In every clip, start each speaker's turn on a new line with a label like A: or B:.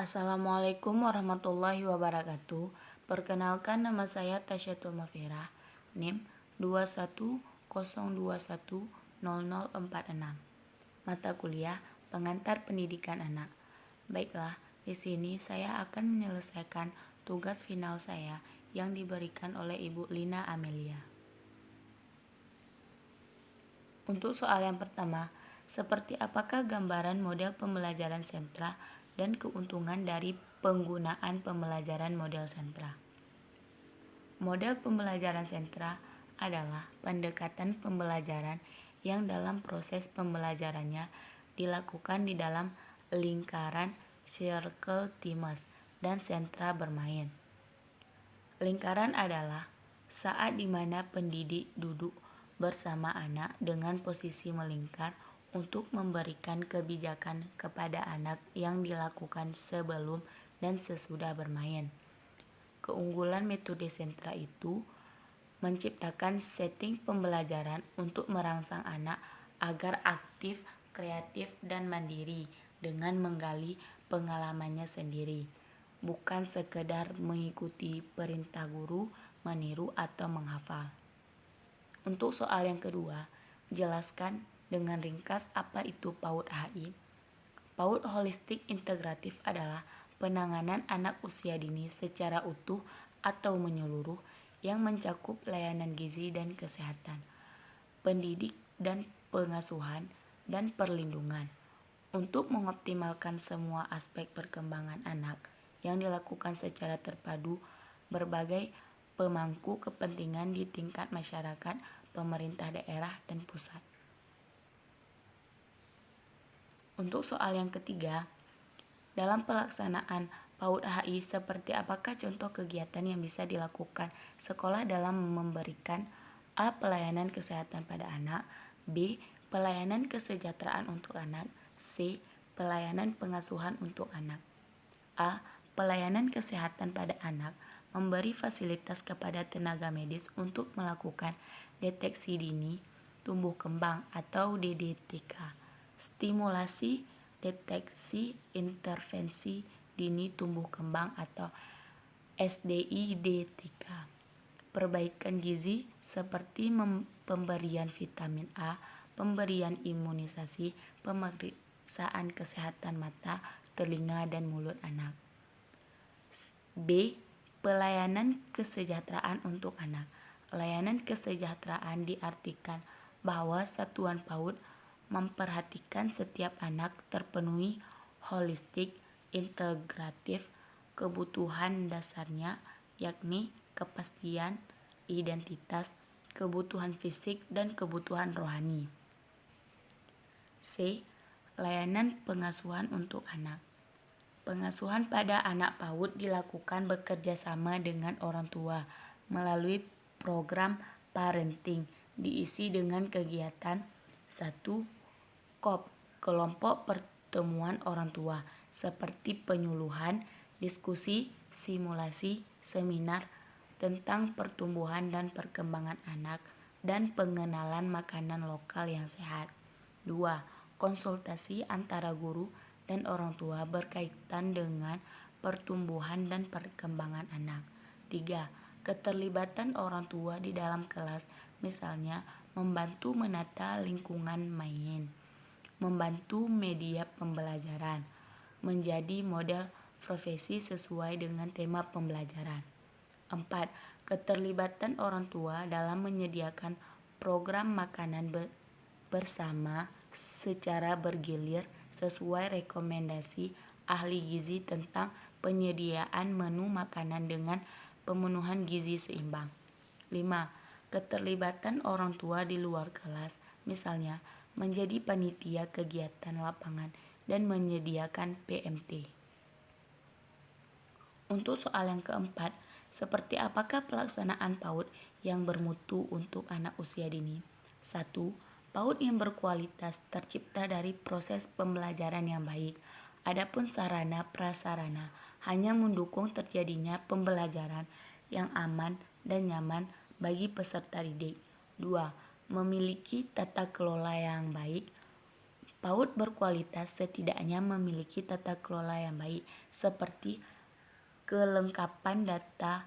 A: Assalamualaikum warahmatullahi wabarakatuh. Perkenalkan, nama saya Tasyatul Mafirah, NIM 210210046. Mata kuliah Pengantar Pendidikan Anak. Baiklah, di sini saya akan menyelesaikan tugas final saya yang diberikan oleh Ibu Lina Amelia. Untuk soal yang pertama, seperti apakah gambaran model pembelajaran sentra dan keuntungan dari penggunaan pembelajaran model sentra? Model pembelajaran sentra adalah pendekatan pembelajaran yang dalam proses pembelajarannya dilakukan di dalam lingkaran circle times dan sentra bermain. Lingkaran adalah saat di mana pendidik duduk bersama anak dengan posisi melingkar untuk memberikan kebijakan kepada anak yang dilakukan sebelum dan sesudah bermain. Keunggulan metode sentra itu menciptakan setting pembelajaran untuk merangsang anak agar aktif, kreatif, dan mandiri dengan menggali pengalamannya sendiri, bukan sekedar mengikuti perintah guru, meniru, atau menghafal. Untuk soal yang kedua, jelaskan dengan ringkas apa itu PAUD HI. PAUD Holistik Integratif adalah penanganan anak usia dini secara utuh atau menyeluruh yang mencakup layanan gizi dan kesehatan, pendidik dan pengasuhan, dan perlindungan. Untuk mengoptimalkan semua aspek perkembangan anak yang dilakukan secara terpadu, berbagai pemangku kepentingan di tingkat masyarakat, pemerintah daerah, dan pusat. Untuk soal yang ketiga, dalam pelaksanaan PAUD HI, seperti apakah contoh kegiatan yang bisa dilakukan sekolah dalam memberikan A. Pelayanan kesehatan pada anak, B. Pelayanan kesejahteraan untuk anak, C. Pelayanan pengasuhan untuk anak. A. Pelayanan kesehatan pada anak memberi fasilitas kepada tenaga medis untuk melakukan deteksi dini tumbuh kembang atau DDTK, stimulasi deteksi intervensi dini tumbuh kembang atau SDIDTK, perbaikan gizi seperti pemberian vitamin A, pemberian imunisasi, pemeriksaan kesehatan mata, telinga, dan mulut anak. B. Pelayanan kesejahteraan untuk anak. Layanan kesejahteraan diartikan bahwa satuan PAUD memperhatikan setiap anak terpenuhi holistik, integratif, kebutuhan dasarnya, yakni kepastian, identitas, kebutuhan fisik, dan kebutuhan rohani. C. Layanan pengasuhan untuk anak. Pengasuhan pada anak PAUD dilakukan bekerja sama dengan orang tua melalui program parenting diisi dengan kegiatan 1. Kelompok pertemuan orang tua seperti penyuluhan, diskusi, simulasi, seminar tentang pertumbuhan dan perkembangan anak, dan pengenalan makanan lokal yang sehat. 2. Konsultasi antara guru dan orang tua berkaitan dengan pertumbuhan dan perkembangan anak. 3. Keterlibatan orang tua di dalam kelas, misalnya membantu menata lingkungan main, membantu media pembelajaran, menjadi model profesi sesuai dengan tema pembelajaran. 4. Keterlibatan orang tua dalam menyediakan program makanan bersama secara bergilir sesuai rekomendasi ahli gizi tentang penyediaan menu makanan dengan pemenuhan gizi seimbang. 5. Keterlibatan orang tua di luar kelas, misalnya menjadi panitia kegiatan lapangan dan menyediakan PMT. Untuk soal yang keempat, seperti apakah pelaksanaan PAUD yang bermutu untuk anak usia dini? 1. PAUD yang berkualitas tercipta dari proses pembelajaran yang baik. Adapun sarana prasarana hanya mendukung terjadinya pembelajaran yang aman dan nyaman bagi peserta didik. 2. Memiliki tata kelola yang baik. PAUD berkualitas setidaknya memiliki tata kelola yang baik, seperti kelengkapan data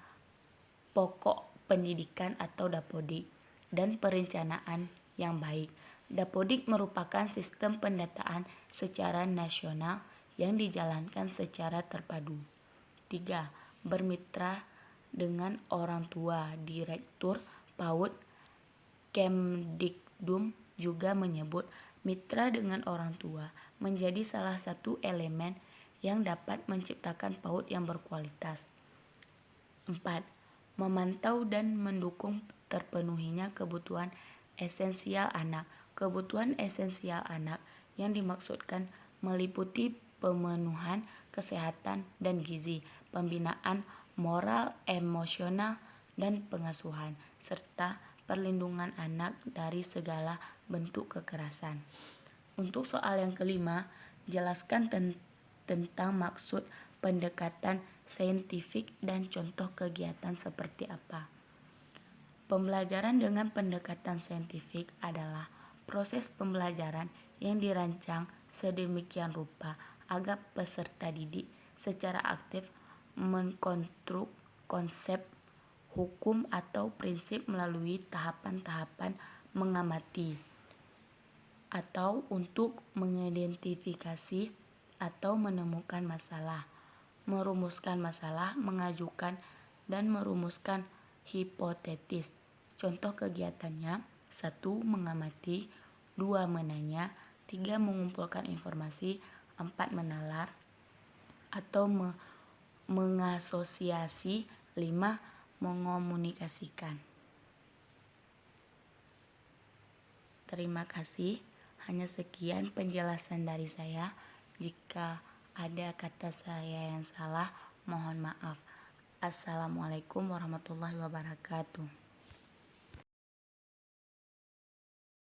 A: pokok pendidikan atau dapodik, dan perencanaan yang baik. Dapodik merupakan sistem pendataan secara nasional yang dijalankan secara terpadu. 3. Bermitra dengan orang tua. Direktur PAUD Kemdikbud juga menyebut mitra dengan orang tua menjadi salah satu elemen yang dapat menciptakan PAUD yang berkualitas. 4. Memantau dan mendukung terpenuhinya kebutuhan esensial anak. Kebutuhan esensial anak yang dimaksudkan meliputi pemenuhan kesehatan dan gizi, pembinaan moral, emosional, dan pengasuhan, serta perlindungan anak dari segala bentuk kekerasan. Untuk soal yang kelima, jelaskan tentang maksud pendekatan saintifik dan contoh kegiatan seperti apa. Pembelajaran dengan pendekatan saintifik adalah proses pembelajaran yang dirancang sedemikian rupa agar peserta didik secara aktif mengkonstruk konsep, hukum, atau prinsip melalui tahapan-tahapan mengamati, atau untuk mengidentifikasi atau menemukan masalah, merumuskan masalah, mengajukan dan merumuskan hipotesis. Contoh kegiatannya: 1. Mengamati, 2. Menanya, 3. Mengumpulkan informasi, 4. Menalar atau mengasosiasi, 5. Mengomunikasikan. Terima kasih. Hanya sekian penjelasan dari saya. Jika ada kata saya yang salah, mohon maaf. Assalamualaikum warahmatullahi wabarakatuh.